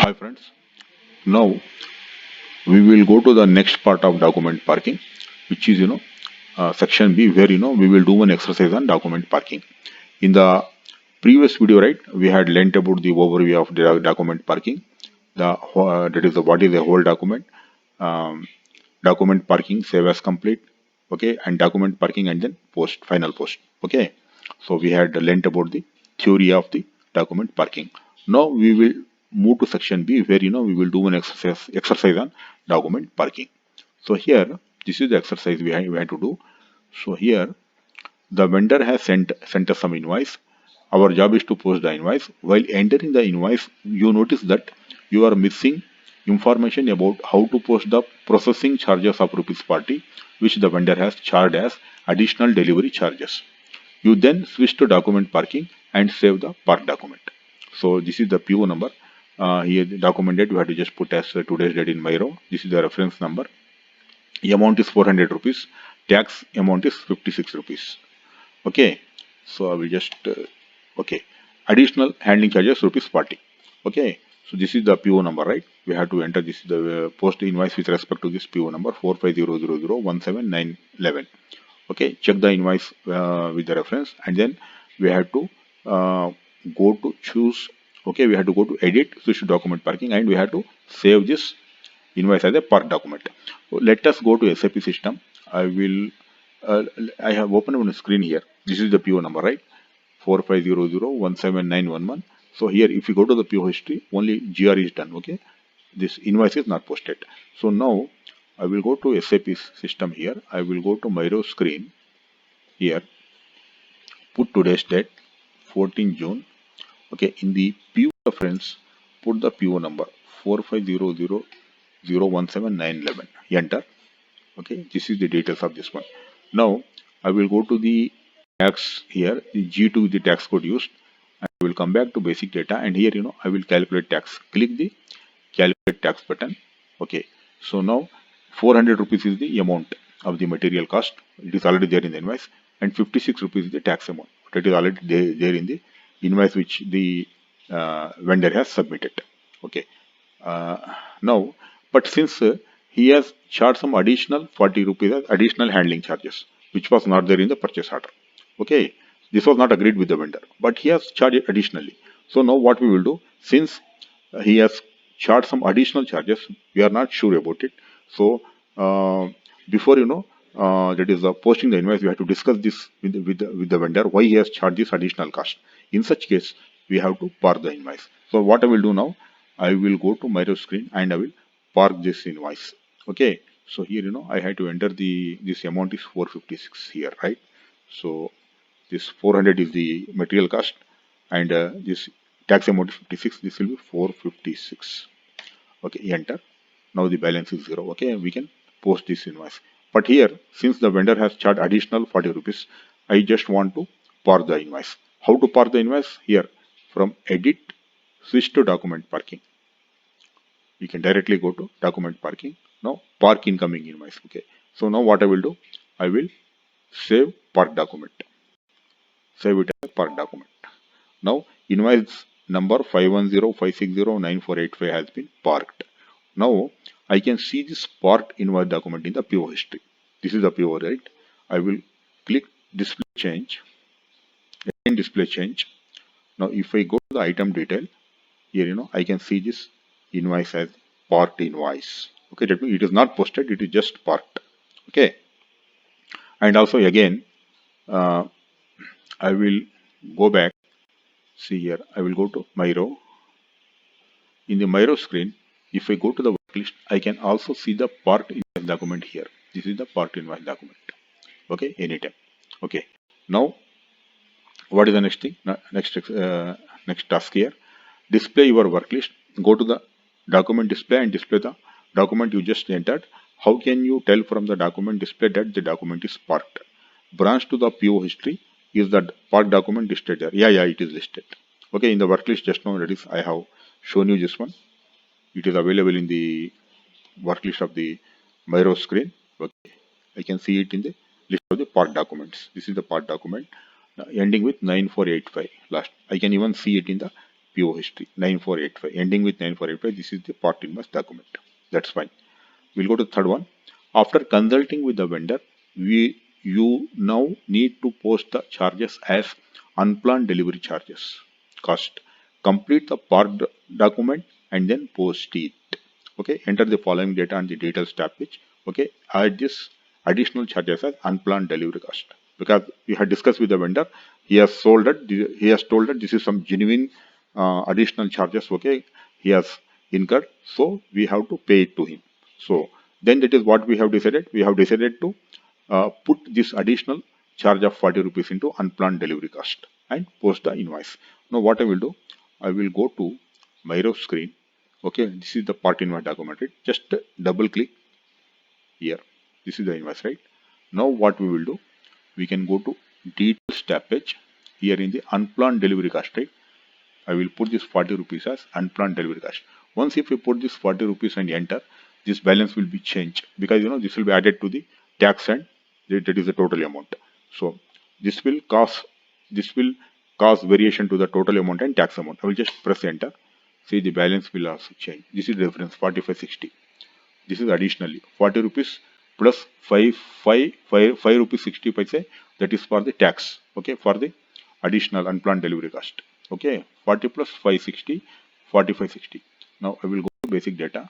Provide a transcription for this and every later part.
Hi friends. Now we will go to the next part of document parking, which is section B, where we will do one exercise on document parking. In the previous video, right, we had learnt about the overview of the document parking. That is the what is a whole document, um, document parking, save as complete, okay, and document parking and then post final post, okay. So we had learnt about the theory of the document parking. Now we will move to section B, where we will do an exercise on document parking. So here, this is the exercise we have to do. So here, the vendor has sent us some invoice. Our job is to post the invoice. While entering the invoice, you notice that you are missing information about how to post the processing charges of rupees 40, which the vendor has charged as additional delivery charges. You then switch to document parking and save the park document. So this is the PO number. Here the document date you have to just put as today's date in Miro. This is the reference number. The amount is 400 rupees. Tax amount is 56 rupees. Okay, so I will just okay, additional handling charges rupees 40. Okay, so this is the PO number, right? We have to enter this the post invoice with respect to this PO number 4500017911. Okay, check the invoice with the reference, and then we have to uh, go to choose. Okay, we have to go to edit, switch to document parking, and we have to save this invoice as a park document. So let us go to SAP system. I will. I have opened on a screen here. This is the PO number, right? 4500179111. So here, if you go to the PO history, only GR is done. Okay, this invoice is not posted. So now I will go to SAP system here. I will go to Miro screen here. Put today's date, 14 June. Okay, in the PO reference, put the PO number 4500017911. Enter. Okay, this is the details of this one. Now I will go to the tax here, the G2 the tax code used. I will come back to basic data, and here I will calculate tax. Click the calculate tax button. Okay, so now 400 rupees is the amount of the material cost. It is already there in the invoice, and 56 rupees is the tax amount. That is already there in the invoice which the vendor has submitted. Okay, uh, now, but since he has charged some additional 40 rupees as additional handling charges, which was not there in the purchase order. Okay, this was not agreed with the vendor, but he has charged it additionally. So now what we will do, since he has charged some additional charges, we are not sure about it. So before that is posting the invoice, we have to discuss this with the vendor why he has charged this additional cost. In such case, we have to park the invoice. So what I will do now, I will go to Miro screen and I will park this invoice. Okay, so here I had to enter this amount is 456 here, right? So this 400 is the material cost, and this tax amount is 56. This will be 456. Okay, enter. Now the balance is 0. Okay, we can post this invoice. But here, since the vendor has charged additional 40 rupees, I just want to park the invoice. How to park the invoice? Here, from edit, switch to document parking. We can directly go to document parking. Now park incoming invoice. Okay, so now what I will do, I will save park document. Save it as park document. Now invoice number 510560948 has been parked. Now I can see this parked invoice document in the PO history. This is the PO, right? I will click display change. Again display change. Now if I go to the item detail, here I can see this invoice as parked invoice. Okay, that means it is not posted, it is just parked. Okay, and also again uh, I will go back. See here, I will go to Miro. In the Miro screen, if I go to the work list, I can also see the parked invoice document here. This is the parked invoice document. Okay, anytime. Okay, now what is the next thing? Next task here. Display your work list. Go to the document display and display the document you just entered. How can you tell from the document display that the document is parked? Branch to the PO history. Is the parked document listed there? Yeah, it is listed. Okay, in the work list just now, that is I have shown you this one. It is available in the work list of the Miro screen. Okay, I can see it in the list of the part documents. This is the part document ending with 9485 last. I can even see it in the PO history 9485 ending with 9485. This is the part invoice document. That's fine. We'll go to the third one. After consulting with the vendor, you now need to post the charges as unplanned delivery charges cost. Complete the part document and then post it. Okay, enter the following data on the details tab page. Okay, add this additional charges as unplanned delivery cost because we had discussed with the vendor. He has told that this is some genuine additional charges. Okay, he has incurred, so we have to pay it to him. So then that is what we have decided. We have decided to put this additional charge of 40 rupees into unplanned delivery cost and post the invoice. Now what I will do, I will go to Miro screen. Okay, this is the part invoice document, right? Just double click here. This is the invoice, right? Now what we will do, we can go to details tab page here in the unplanned delivery cost, right? I will put this 40 rupees as unplanned delivery cost. Once if we put this 40 rupees and enter, this balance will be changed because this will be added to the tax and that is the total amount. So this will cause variation to the total amount and tax amount. I will just press enter. See, the balance will also change. This is the reference 4560. This is additionally 40 rupees plus 5 rupees 60 paise. That is for the tax. Okay, for the additional unplanned delivery cost. Okay, 40 plus 560, 4560. Now I will go to basic data.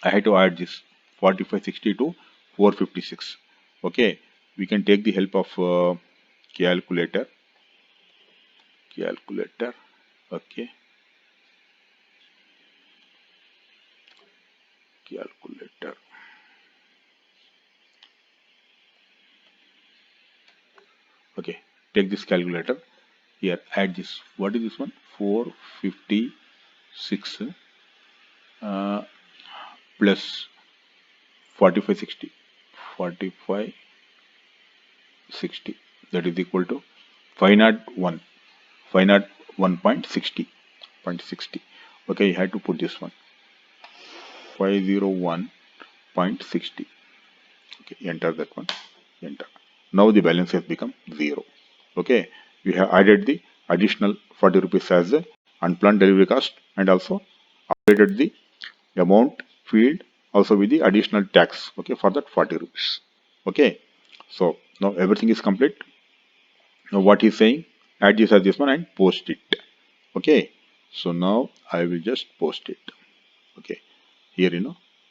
I had to add this 4560 to 456. Okay, we can take the help of calculator. Okay, calculator. Okay, take this calculator. Here, add this. What is this one? 456 plus 4560. 4560. That is equal to 501. 501.60. Okay, you had to put this one. 501.60. Okay, enter that one. Enter. Now the balance has become 0. Okay, we have added the additional 40 rupees as the unplanned delivery cost and also updated the amount field also with the additional tax. Okay, for that 40 rupees. Okay, so now everything is complete. Now what he's saying, add this as this one and post it. Okay, so now I will just post it. Okay, here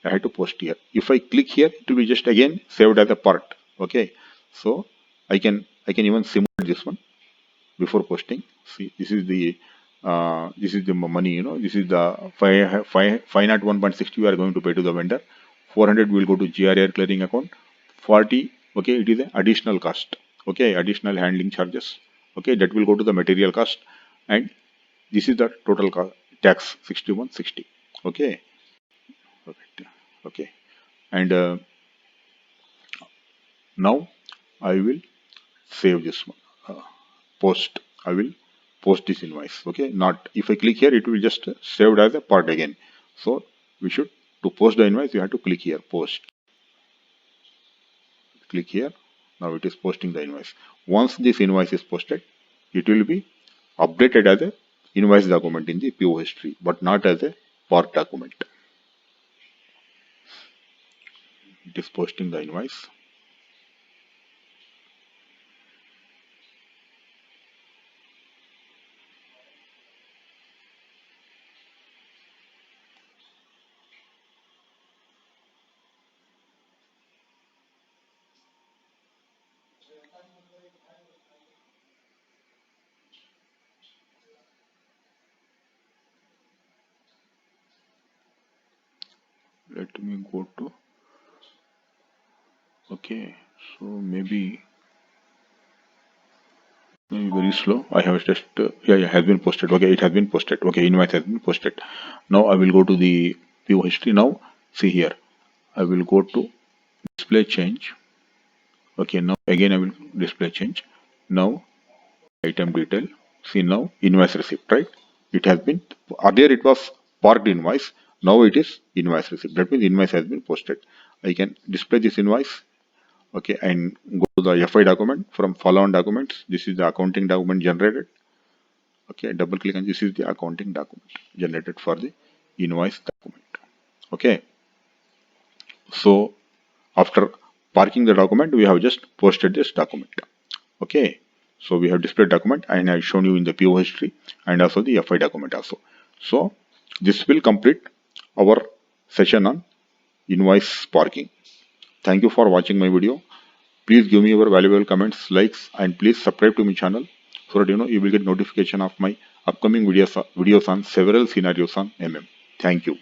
I had to post here. If I click here, it will be just again saved as a part. Okay, so I can even simulate this one before posting. See, this is the money. This is the 501.60 we are going to pay to the vendor. 400 will go to GRAR clearing account. 40, okay, it is an additional cost. Okay, additional handling charges. Okay, that will go to the material cost, and this is the total tax 6160. Okay, okay, and now I will save this one. Post. I will post this invoice. Okay, not if I click here, it will just saved as a part again. So we should to post the invoice, you have to click here, post. Click here. Now it is posting the invoice. Once this invoice is posted, it will be updated as a invoice document in the PO history, but not as a part document. It is posting the invoice. Let me go to. Okay, so maybe very slow. I have just yeah, has been posted. Okay, it has been posted. Okay, invoice has been posted. Now I will go to the PO history. Now see here, I will go to display change. Okay, now again I will display change. Now item detail. See now invoice receipt, right? It has been earlier it was parked invoice. Now it is invoice receipt. That means invoice has been posted. I can display this invoice. Okay, and go to the FI document from follow-on documents. This is the accounting document generated. Okay, double click and this is the accounting document generated for the invoice document. Okay, so after parking the document, we have just posted this document. Okay, so we have displayed document and I shown you in the PO history and also the FI document also. So this will complete our session on invoice parking. Thank you for watching my video. Please give me your valuable comments, likes, and please subscribe to my channel so that you will get notification of my upcoming videos on several scenarios on MM. Thank you.